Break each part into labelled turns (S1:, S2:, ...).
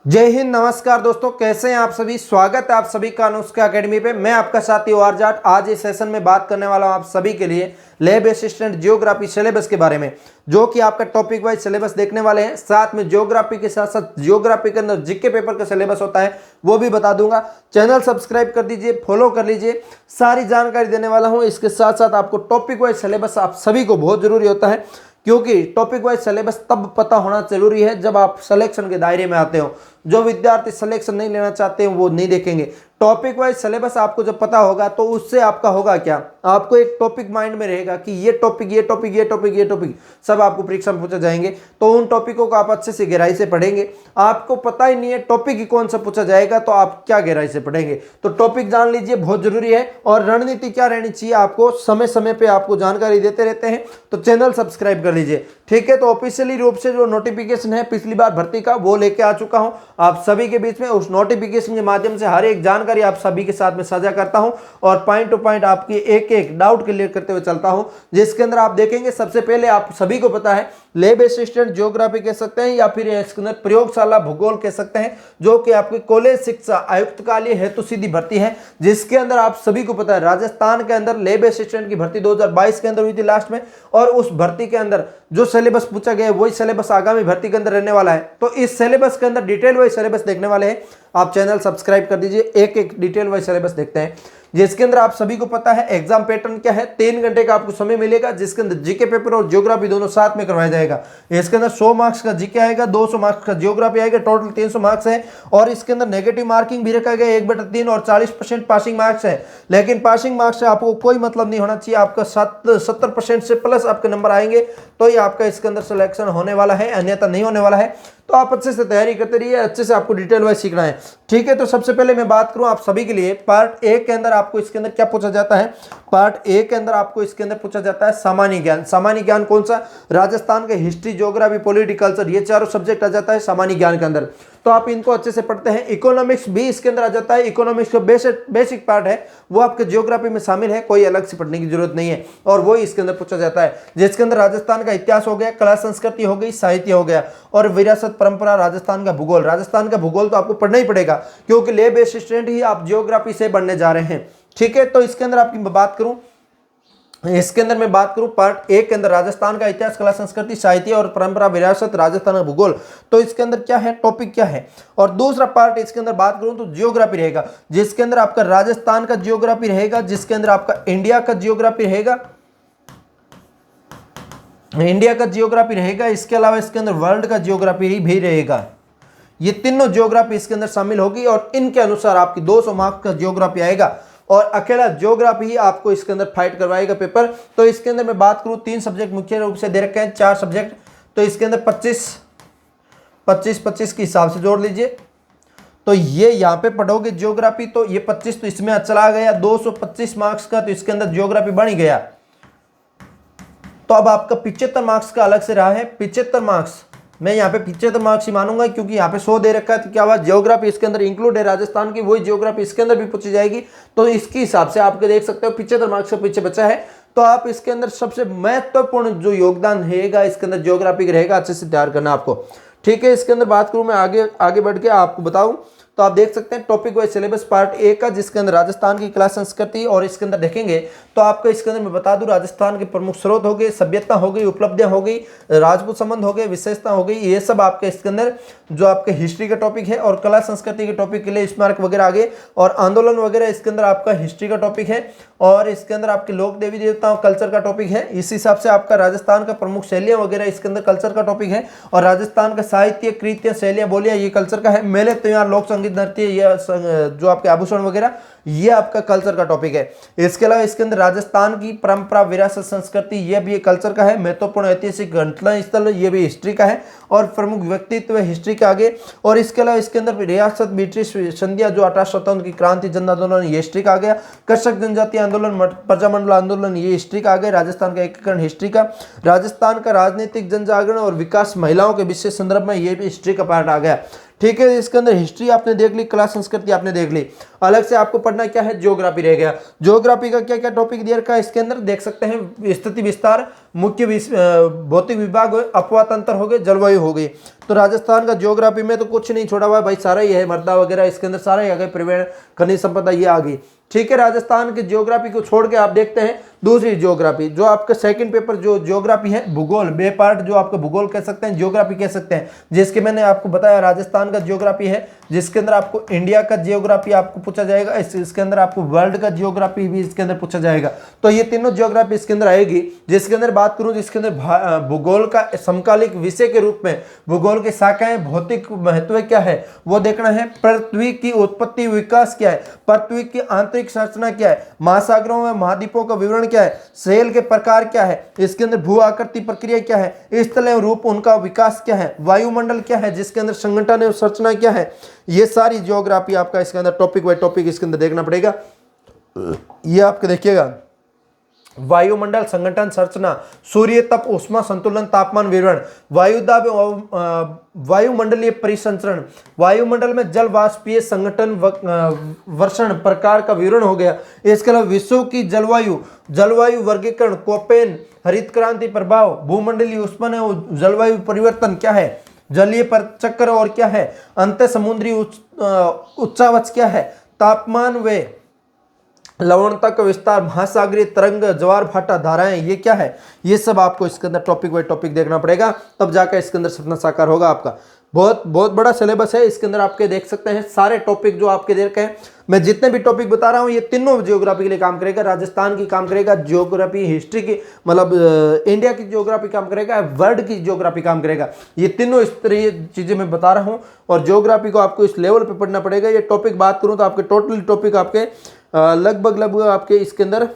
S1: जय हिंद। नमस्कार दोस्तों, कैसे हैं आप सभी। स्वागत है आप सभी का अनुष्का एकेडमी पे। मैं आपका साथी OR जाट। आज इस सेशन में बात करने वाला हूं आप सभी के लिए लैब असिस्टेंट जियोग्राफी सिलेबस के बारे में, जो कि आपका टॉपिक वाइज सिलेबस देखने वाले हैं। साथ में जियोग्राफी के साथ साथ जियोग्राफी के अंदर जीके पेपर का सिलेबस होता है, वो भी बता दूंगा। चैनल सब्सक्राइब कर दीजिए, फॉलो कर लीजिए, सारी जानकारी देने वाला हूँ। इसके साथ साथ आपको टॉपिक वाइज सिलेबस आप सभी को बहुत जरूरी होता है, क्योंकि टॉपिक वाइज सिलेबस तब पता होना जरूरी है जब आप सिलेक्शन के दायरे में आते हो। जो विद्यार्थी सिलेक्शन नहीं लेना चाहते हैं वो नहीं देखेंगे। टॉपिक वाइज सिलेबस आपको जब पता होगा तो उससे आपका होगा क्या, आपको एक टॉपिक माइंड में रहेगा कि ये टॉपिक ये टॉपिक ये टॉपिक ये टॉपिक सब आपको परीक्षा में पूछा जाएंगे। तो उन टॉपिकों को आप अच्छे से गहराई से पढ़ेंगे। आपको पता ही नहीं है टॉपिक ही कौन सा पूछा जाएगा तो आप क्या गहराई से पढ़ेंगे। तो टॉपिक जान लीजिए, बहुत जरूरी है। और रणनीति क्या रहनी चाहिए, आपको समय समय पे आपको जानकारी देते रहते हैं। तो चैनल सब्सक्राइब कर लीजिए, ठीक है। तो ऑफिशियली रूप से जो नोटिफिकेशन है पिछली बार भर्ती का वो लेके आ चुका हूं आप सभी के बीच में। उस नोटिफिकेशन के माध्यम से हर एक जानकारी आप सभी के साथ में साझा करता हूं और पॉइंट टू पॉइंट आपकी एक एक डाउट क्लियर करते हुए चलता हूं। जिसके अंदर आप देखेंगे, सबसे पहले आप सभी को पता है लैब असिस्टेंट जियोग्राफी कह सकते हैं या फिर इसके अंदर प्रयोगशाला भूगोल कह सकते हैं, जो कि आपके कॉलेज शिक्षा आयुक्तकालीय हेतु सीधी भर्ती है। जिसके अंदर आप सभी को पता है राजस्थान के अंदर लैब असिस्टेंट की भर्ती 2022 के अंदर हुई थी लास्ट में, और उस भर्ती के अंदर जो सिलेबस पूछा गया वही सिलेबस आगामी भर्ती के अंदर रहने वाला है। तो इस सिलेबस के अंदर डिटेल वाइज सिलेबस देखने वाले हैं। आप चैनल सब्सक्राइब कर दीजिए, एक एक डिटेल वाइज सिलेबस देखते हैं। जिसके अंदर आप सभी को पता है एग्जाम पैटर्न क्या है। 3 घंटे का आपको समय मिलेगा, जिसके अंदर जीके पेपर और जियोग्राफी दोनों साथ में करवाया जाएगा। इसके अंदर 100 मार्क्स का जीके आएगा, 200 मार्क्स का जियोग्राफी आएगा, टोटल 300 मार्क्स है। और इसके अंदर नेगेटिव मार्किंग भी रखा गया 1/3 और 40% पासिंग मार्क्स है। लेकिन पासिंग मार्क्स से आपको कोई मतलब नहीं होना चाहिए, आपका 70% से प्लस आपके नंबर आएंगे तो ही आपका इसके अंदर सिलेक्शन होने वाला है, अन्यथा नहीं होने वाला है। तो आप अच्छे से तैयारी करते रहिए, अच्छे से आपको डिटेल वाइज सीखना है, ठीक है। तो सबसे पहले मैं बात करूं आप सभी के लिए पार्ट 1 के अंदर आपको इसके अंदर क्या पूछा जाता है। पार्ट 1 के अंदर आपको इसके अंदर पूछा जाता है सामान्य ज्ञान। सामान्य ज्ञान कौन सा, राजस्थान के हिस्ट्री, ज्योग्राफी, पॉलिटिकल कल्चर, ये चारों सब्जेक्ट आ जाता है सामान्य ज्ञान के अंदर। तो आप इनको अच्छे से पढ़ते हैं। इकोनॉमिक्स भी इसके अंदर आ जाता है। इकोनॉमिक्स का बेसिक पार्ट है वो आपके ज्योग्राफी में शामिल है, कोई अलग से पढ़ने की जरूरत नहीं है, और वो इसके अंदर पूछा जाता है। जिसके अंदर राजस्थान का इतिहास हो गया, कला संस्कृति हो गई, साहित्य हो गया, और विरासत परंपरा, राजस्थान का भूगोल। राजस्थान का भूगोल तो आपको पढ़ना ही पड़ेगा, क्योंकि लैब असिस्टेंट ही आप जियोग्राफी से बनने जा रहे हैं, ठीक है। तो इसके अंदर आपकी बात करूं, इसके अंदर मैं बात करूं पार्ट 1 के अंदर राजस्थान का इतिहास, कला संस्कृति, साहित्य और परंपरा, विरासत, राजस्थान का भूगोल। तो इसके अंदर क्या है, टॉपिक क्या है। और दूसरा पार्ट इसके अंदर बात करूं तो जियोग्राफी रहेगा, जिसके अंदर आपका राजस्थान का जियोग्राफी रहेगा, जिसके अंदर आपका इंडिया का जियोग्राफी रहेगा, इंडिया का जियोग्राफी रहेगा। इसके अलावा इसके अंदर वर्ल्ड का जियोग्राफी भी रहेगा। ये तीनों जियोग्राफी इसके अंदर शामिल होगी और इनके अनुसार आपकी 200 मार्क्स का जियोग्राफी आएगा, और अकेला जियोग्राफी ही आपको इसके अंदर फाइट करवाएगा पेपर। तो इसके अंदर मैं बात करूं 3 सब्जेक्ट मुख्य रूप से दे रखे हैं, 4 सब्जेक्ट। तो इसके अंदर 25 के हिसाब से जोड़ लीजिए। तो ये यहाँ पे पढ़ोगे जियोग्राफी, तो ये 25 तो इसमें चला गया, 225 मार्क्स का, तो इसके अंदर जियोग्राफी बन ही गया। तो अब आपका 75 मार्क्स का अलग से रहा है। 75 मार्क्स मैं यहाँ पे 75 मार्क्स ही मानूंगा, क्योंकि यहाँ पे 100 दे रखा है। तो क्या हुआ, जियोग्राफी इसके अंदर इंक्लूड है राजस्थान की, वही जियोग्राफी इसके अंदर भी पूछी जाएगी। तो इसके हिसाब से आपके देख सकते हो 75 मार्क्स से पीछे बचा है। तो आप इसके अंदर सबसे महत्वपूर्ण जो योगदान रहेगा इसके अंदर जियोग्राफी का रहेगा, अच्छे से तैयार करना आपको, ठीक है। इसके अंदर बात करूं मैं आगे बढ़ के आपको बताऊं, तो आप देख सकते हैं टॉपिक वाइज सिलेबस पार्ट 1 का, जिसके अंदर राजस्थान की कला संस्कृति, और इसके अंदर देखेंगे तो आपको इसके अंदर मैं बता दूं राजस्थान के प्रमुख स्रोत हो गए, सभ्यता हो गई, उपलब्धियां हो गई, राजपूत संबंध हो गए, विशेषता हो गई, ये सब आपके इसके अंदर जो आपके हिस्ट्री का टॉपिक है, और कला संस्कृति के टॉपिक के लिए स्मारक वगैरह आगे, और आंदोलन वगैरह इसके अंदर आपका हिस्ट्री का टॉपिक है, और इसके अंदर आपके लोक देवी देवताओं कल्चर का टॉपिक है। इस हिसाब से आपका राजस्थान का प्रमुख शैलियां वगैरह इसके अंदर कल्चर का टॉपिक है, और राजस्थान का साहित्य, कृत्य, शैलियां, बोलियां, ये कल्चर का है। मेले, त्योहार, लोक संगीत, नृत्य, ये जो आपके आभूषण वगैरह, ये आपका कल्चर का टॉपिक है। इसके अलावा इसके अंदर राजस्थान की परंपरा, विरासत, संस्कृति, ये भी कल्चर का है। महत्वपूर्ण ऐतिहासिक घटना स्थल, ये भी हिस्ट्री का है, और प्रमुख व्यक्तित्व हिस्ट्री के आगे। और इसके अलावा इसके अंदर रियासत, ब्रिटिश संधिया, जो 1857 की क्रांति, जन आंदोलन, ये हिस्ट्री का आ गया। कृषक जनजाति आंदोलन, प्रजामंडल आंदोलन, ये हिस्ट्री का आ गया। राजस्थान का एकीकरण हिस्ट्री का। राजस्थान का राजनीतिक जनजागरण और विकास, महिलाओं के विशेष संदर्भ में, ये भी हिस्ट्री का पार्ट आ गया, ठीक है। इसके अंदर हिस्ट्री आपने देख ली, कला संस्कृति आपने देख ली। अलग से आपको पढ़ना क्या है, ज्योग्राफी रह गया। ज्योग्राफी का क्या क्या टॉपिक दिया रखा है इसके अंदर देख सकते हैं, स्थिति विस्तार, मुख्य भौतिक विभाग, अपवा तंत्र हो गए, जलवायु हो गई। तो राजस्थान का ज्योग्राफी में तो कुछ नहीं छोड़ा हुआ भाई, सारा ही है, मृदा वगैरह इसके अंदर सारा ही आ गए, परिवहन, खनिज संपदा ये आ गई। ठीक है, राजस्थान के ज्योग्राफी को छोड़ के आप देखते हैं दूसरी ज्योग्राफी, जो आपका सेकंड पेपर जो ज्योग्राफी है, भूगोल, बे पार्ट जो आपका भूगोल कह सकते हैं, ज्योग्राफी कह सकते हैं, जिसके मैंने आपको बताया राजस्थान का ज्योग्राफी है, जिसके अंदर आपको इंडिया का ज्योग्राफी आपको पूछा जाएगा, इसके अंदर आपको वर्ल्ड का ज्योग्राफी भी इसके अंदर पूछा जाएगा। तो ये तीनों ज्योग्राफी इसके अंदर आएगी। जिसके अंदर बात करूं, जिसके अंदर भूगोल का समकालिक विषय के रूप में भूगोल की शाखाएं, भौतिक महत्व क्या है वो देखना है, पृथ्वी की उत्पत्ति विकास क्या है, पृथ्वी की आंतरिक संरचना क्या है, महासागरों में महाद्वीपों का विवरण क्या है, सेल के प्रकार क्या है, इसके अंदर भू आकृति प्रक्रिया क्या है, स्थल एवं रूप उनका विकास क्या है, वायुमंडल क्या है, जिसके अंदर संगठन एवं संरचना क्या है, ये सारी ज्योग्राफी आपका इसके अंदर टॉपिक बाय टॉपिक इसके अंदर देखना पड़ेगा। ये आपके देखिएगा, वायुमंडल, संगठन, संरचना, सूर्य तप, ऊष्मा संतुलन, तापमान विवरण, वायुदाब, वायुमंडलीय परिसंचरण, वायुमंडल में जल वाष्पीय संगठन, वर्षण प्रकार का विवरण हो गया। इसके अलावा विश्व की जलवायु वर्गीकरण, कोपेन, हरित क्रांति प्रभाव, भूमंडलीय उष्मन एवं जलवायु परिवर्तन क्या है, जलीय चक्र और क्या है, अंत समुद्री उच्चावच क्या है, तापमान व लवणता का विस्तार, महासागरीय तरंग, ज्वार भाटा धाराएं ये क्या है, ये सब आपको इसके अंदर टॉपिक बाय टॉपिक देखना पड़ेगा, तब जाकर इसके अंदर सपना साकार होगा आपका। बहुत बड़ा सिलेबस है, इसके अंदर आपके देख सकते हैं सारे टॉपिक जो आपके देख हैं। मैं जितने भी टॉपिक बता रहा हूं ये तीनों ज्योग्राफी के लिए काम करेगा, राजस्थान की काम करेगा, ज्योग्राफी हिस्ट्री की मतलब इंडिया की ज्योग्राफी काम करेगा, वर्ल्ड की ज्योग्राफी काम करेगा। ये तीनों इस तरह चीजें मैं बता रहा हूं और ज्योग्राफी को आपको इस लेवल पे पढ़ना पड़ेगा। ये टॉपिक बात करूं तो आपके टोटल टॉपिक आपके लगभग आपके इसके अंदर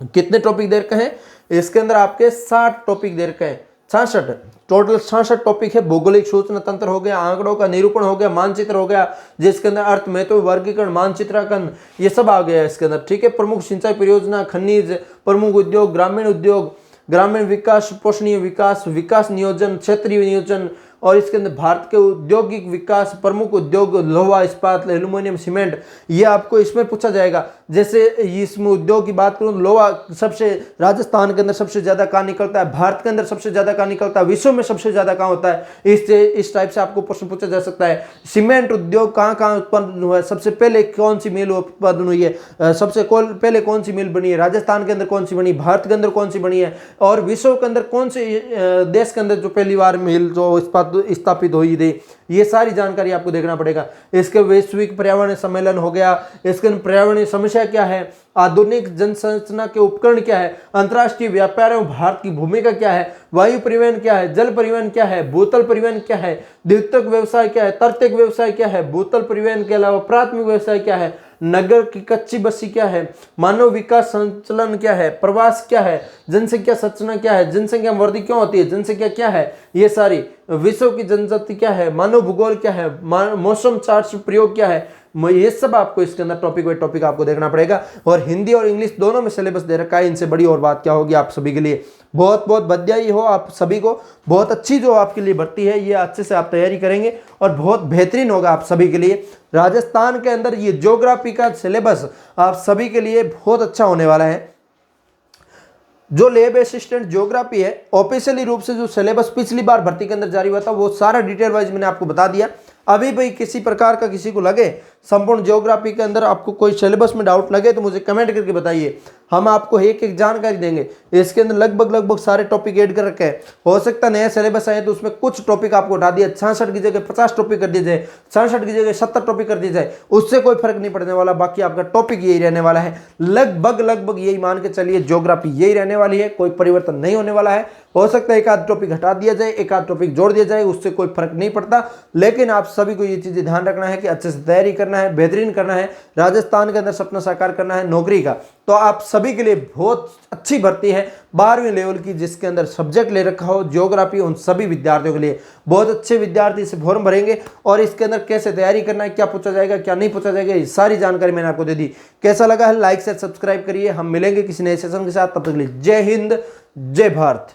S1: कितने टॉपिक दे रखे हैं, इसके अंदर आपके 60 टॉपिक दे रखे हैं, 66 टोटल 66 टॉपिक है। भौगोलिक सूचना तंत्र हो गया, आंकड़ों का निरूपण हो गया, मानचित्र हो गया, जिसके अंदर अर्थ महत्व, वर्गीकरण, मानचित्रांकन ये सब आ गया इसके अंदर। ठीक है, प्रमुख सिंचाई परियोजना, खनिज, प्रमुख उद्योग, ग्रामीण उद्योग, ग्रामीण विकास, पोषणीय विकास, विकास नियोजन, क्षेत्रीय नियोजन, और इसके अंदर भारत के औद्योगिक विकास, प्रमुख उद्योग, लोहा इस्पात, एल्यूमिनियम, सीमेंट, ये आपको इसमें पूछा जाएगा। जैसे इसमें उद्योग की बात करूं, लोहा सबसे राजस्थान के अंदर सबसे ज्यादा कहाँ निकलता है, भारत के अंदर सबसे ज्यादा कहाँ निकलता है, विश्व में सबसे ज्यादा कहाँ होता है, इस टाइप से आपको प्रश्न पूछा जा सकता है। सीमेंट उद्योग कहाँ कहाँ उत्पन्न हुआ है, सबसे पहले कौन सी मिल उत्पादन हुई है, सबसे पहले कौन सी मिल बनी है, राजस्थान के अंदर कौन सी बनी, भारत के अंदर कौन सी बनी है, और विश्व के अंदर कौन से देश के अंदर जो पहली बार मिल जो स्थापित हुई थी, ये सारी जानकारी आपको देखना पड़ेगा। इसके वैश्विक पर्यावरण सम्मेलन हो गया, इसके पर्यावरणीय समस्या क्या है, आधुनिक जनसंरचना के उपकरण क्या है, अंतर्राष्ट्रीय व्यापार में भारत की भूमिका क्या है, वायु परिवहन क्या है, जल परिवहन क्या है, भूतल परिवहन क्या है, द्वितीयक व्यवसाय क्या है, तृतीयक व्यवसाय क्या है, भूतल परिवहन के अलावा प्राथमिक व्यवसाय क्या है, नगर की कच्ची बस्ती क्या है, मानव विकास संचलन क्या है, प्रवास क्या है, जनसंख्या संरचना क्या है, जनसंख्या वृद्धि क्यों होती है, जनसंख्या क्या है, ये सारी, विश्व की जनजाति क्या है, मानव भूगोल क्या है, मौसम चार्ट प्रयोग क्या है, ये सब आपको इसके अंदर टॉपिक बाय टॉपिक आपको देखना पड़ेगा। और हिंदी और इंग्लिश दोनों में सिलेबस दे रखा है, इनसे बड़ी और बात क्या होगी आप सभी के लिए। बहुत बहुत बधाई हो आप सभी को, बहुत अच्छी जो आपके लिए भर्ती है, ये अच्छे से आप तैयारी करेंगे और बहुत बेहतरीन होगा आप सभी के लिए। राजस्थान के अंदर ये ज्योग्राफी का सिलेबस आप सभी के लिए बहुत अच्छा होने वाला है। जो लैब असिस्टेंट ज्योग्राफी है, ऑफिशियली रूप से जो सिलेबस पिछली बार भर्ती के अंदर जारी हुआ था वो सारा डिटेल वाइज मैंने आपको बता दिया। अभी भाई किसी प्रकार का किसी को लगे संपूर्ण ज्योग्राफी के अंदर आपको कोई सिलेबस में डाउट लगे तो मुझे कमेंट करके बताइए, हम आपको एक एक जानकारी देंगे। इसके अंदर लगभग सारे टॉपिक ऐड कर रखे हैं। हो सकता है नया सिलेबस आए तो उसमें कुछ टॉपिक आपको उठा दिया, 66 की जगह 50 टॉपिक कर दिए जाए, 66 की जगह 70 टॉपिक कर दिए जाए, उससे कोई फर्क नहीं पड़ने वाला। बाकी आपका टॉपिक यही रहने वाला है, लगभग यही मान के चलिए, ज्योग्राफी यही रहने वाली है, कोई परिवर्तन नहीं होने वाला है। हो सकता है एक आध टॉपिक हटा दिया जाए, एक आध टॉपिक जोड़ दिया जाए, उससे कोई फर्क नहीं पड़ता। लेकिन आप सभी को ये चीजें ध्यान रखना है कि अच्छे से तैयारी करना है, बेहतरीन करना है, राजस्थान के अंदर सपना साकार करना है नौकरी का। तो आप सभी के लिए बहुत अच्छी भर्ती है 12वीं लेवल की, जिसके अंदर सब्जेक्ट ले रखा हो ज्योग्राफी, उन सभी विद्यार्थियों के लिए बहुत अच्छे विद्यार्थी से फॉर्म भरेंगे और इसके अंदर कैसे तैयारी करना है, क्या पूछा जाएगा क्या नहीं पूछा जाएगा, ये सारी जानकारी मैंने आपको दे दी। कैसा लगा है लाइक शेयर सब्सक्राइब करिए। हम मिलेंगे किसी नए सेशन के साथ, तब तक के लिए जय हिंद जय भारत।